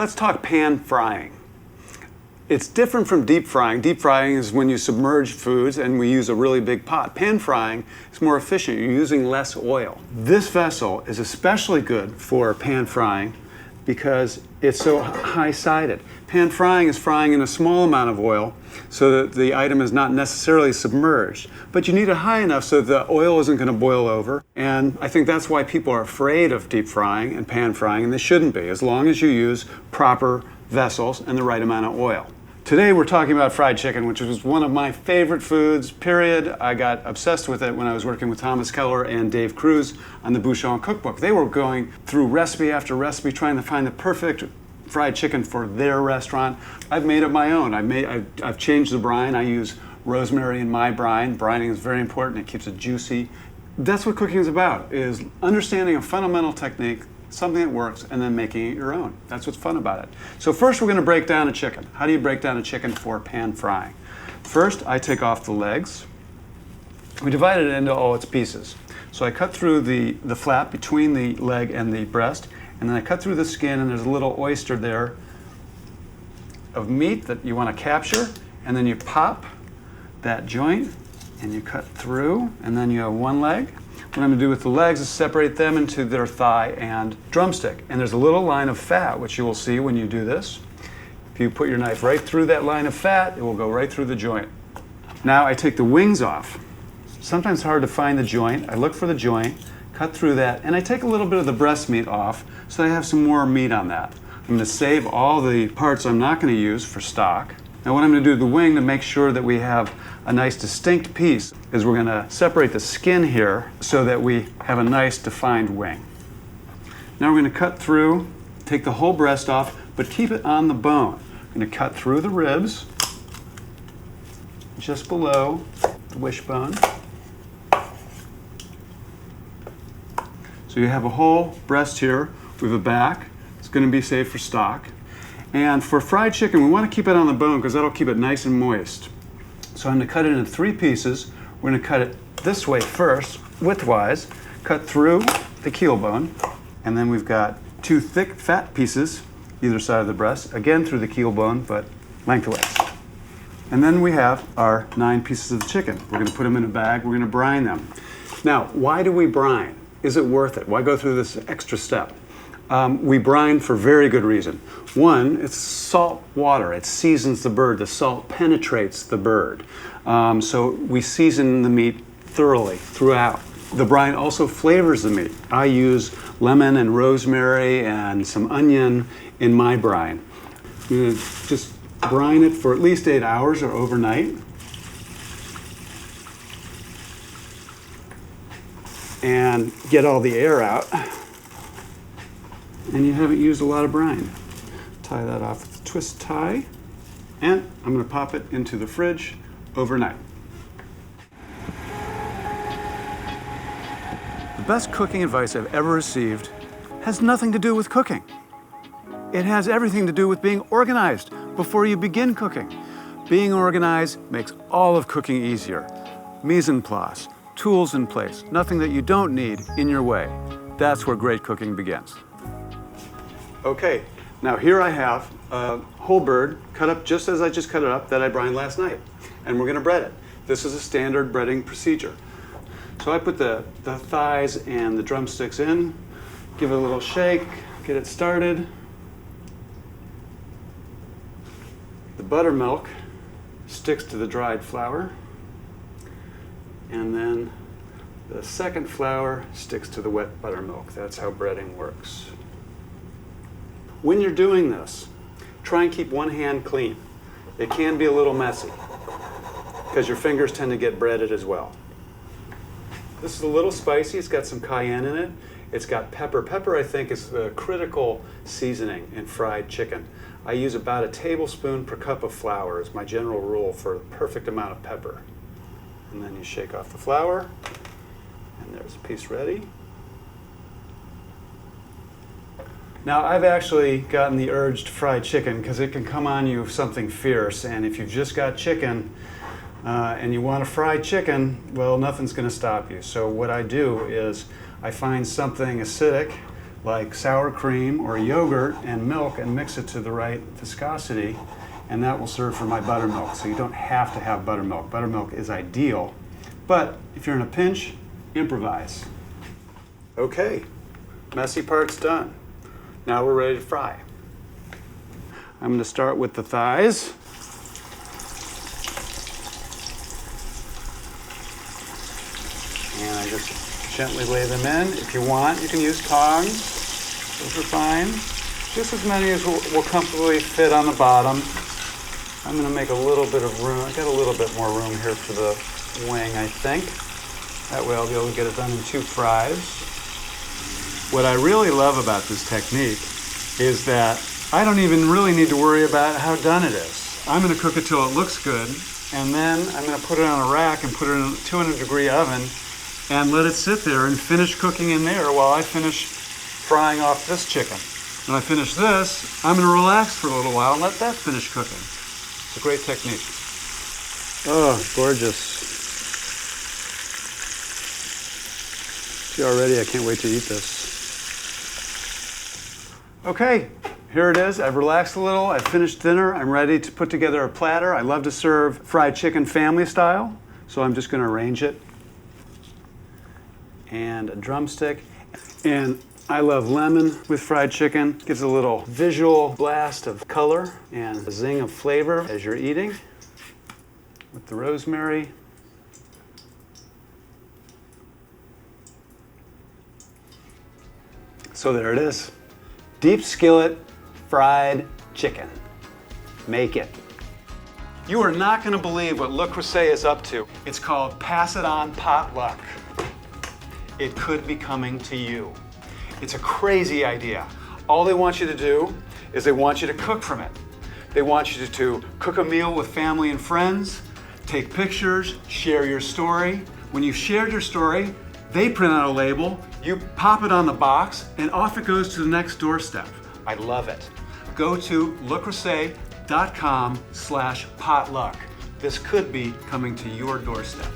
Let's talk pan frying. It's different from deep frying. Deep frying is when you submerge foods and we use a really big pot. Pan frying is more efficient. You're using less oil. This vessel is especially good for pan frying because it's so high-sided. Pan frying is frying in a small amount of oil so that the item is not necessarily submerged. But you need it high enough so the oil isn't going to boil over. And I think that's why people are afraid of deep frying and pan frying, and they shouldn't be, as long as you use proper vessels and the right amount of oil. Today we're talking about fried chicken, which was one of my favorite foods, period. I got obsessed with it when I was working with Thomas Keller and Dave Creuset on the Bouchon cookbook. They were going through recipe after recipe trying to find the perfect fried chicken for their restaurant. I've made it my own. I've changed the brine. I use rosemary in my brine. Brining is very important. It keeps it juicy. That's what cooking is about, is understanding a fundamental technique, something that works, and then making it your own. That's what's fun about it. So first we're going to break down a chicken. How do you break down a chicken for pan frying? First, I take off the legs. We divide it into all its pieces. So I cut through the flap between the leg and the breast, and then I cut through the skin, and there's a little oyster there of meat that you want to capture, and then you pop that joint, and you cut through, and then you have one leg. What I'm going to do with the legs is separate them into their thigh and drumstick. And there's a little line of fat, which you will see when you do this. If you put your knife right through that line of fat, it will go right through the joint. Now I take the wings off. Sometimes it's hard to find the joint. I look for the joint, cut through that, and I take a little bit of the breast meat off so I have some more meat on that. I'm going to save all the parts I'm not going to use for stock. Now what I'm going to do with the wing to make sure that we have a nice distinct piece is we're going to separate the skin here so that we have a nice defined wing. Now we're going to cut through, take the whole breast off, but keep it on the bone. I'm going to cut through the ribs, just below the wishbone. So you have a whole breast here with a back. It's going to be saved for stock. And for fried chicken, we want to keep it on the bone because that'll keep it nice and moist. So I'm going to cut it into 3 pieces. We're going to cut it this way first, widthwise, cut through the keel bone, and then we've got 2 thick, fat pieces either side of the breast, again through the keel bone, but lengthwise. And then we have our 9 pieces of chicken. We're going to put them in a bag. We're going to brine them. Now, why do we brine? Is it worth it? Why go through this extra step? We brine for very good reason. One, it's salt water. It seasons the bird. The salt penetrates the bird. So we season the meat thoroughly throughout. The brine also flavors the meat. I use lemon and rosemary and some onion in my brine. I'm going to just brine it for at least 8 hours or overnight. And get all the air out. And you haven't used a lot of brine. Tie that off with a twist tie, and I'm going to pop it into the fridge overnight. The best cooking advice I've ever received has nothing to do with cooking. It has everything to do with being organized before you begin cooking. Being organized makes all of cooking easier. Mise en place, tools in place, nothing that you don't need in your way. That's where great cooking begins. Okay, now here I have a whole bird cut up just as I just cut it up that I brined last night. And we're going to bread it. This is a standard breading procedure. So I put the thighs and the drumsticks in, give it a little shake, get it started. The buttermilk sticks to the dried flour. And then the second flour sticks to the wet buttermilk. That's how breading works. When you're doing this, try and keep one hand clean. It can be a little messy because your fingers tend to get breaded as well. This is a little spicy. It's got some cayenne in it. It's got pepper. Pepper, I think, is a critical seasoning in fried chicken. I use about a tablespoon per cup of flour as my general rule for the perfect amount of pepper. And then you shake off the flour, and there's a piece ready. Now, I've actually gotten the urge to fry chicken because it can come on you something fierce, and if you've just got chicken and you want to fry chicken, well, nothing's going to stop you. So what I do is I find something acidic, like sour cream or yogurt and milk and mix it to the right viscosity, and that will serve for my buttermilk. So you don't have to have buttermilk. Buttermilk is ideal, but if you're in a pinch, improvise. Okay, messy part's done. Now we're ready to fry. I'm going to start with the thighs. And I just gently lay them in. If you want, you can use tongs. Those are fine. Just as many as will comfortably fit on the bottom. I'm going to make a little bit of room. I got a little bit more room here for the wing, I think. That way I'll be able to get it done in 2 fries. What I really love about this technique is that I don't even really need to worry about how done it is. I'm going to cook it till it looks good, and then I'm going to put it on a rack and put it in a 200-degree oven and let it sit there and finish cooking in there while I finish frying off this chicken. When I finish this, I'm going to relax for a little while and let that finish cooking. It's a great technique. Oh, gorgeous. See already, I can't wait to eat this. Okay, here it is. I've relaxed a little. I've finished dinner. I'm ready to put together a platter. I love to serve fried chicken family style, so I'm just going to arrange it. And a drumstick. And I love lemon with fried chicken. Gives a little visual blast of color and a zing of flavor as you're eating. With the rosemary. So there it is. Deep skillet fried chicken. Make it. You are not going to believe what Le Creuset is up to. It's called Pass It On Potluck. It could be coming to you. It's a crazy idea. All they want you to do is they want you to cook from it. They want you to cook a meal with family and friends, take pictures, share your story. When you've shared your story, they print out a label, you pop it on the box, and off it goes to the next doorstep. I love it. Go to lecreuset.com/potluck. This could be coming to your doorstep.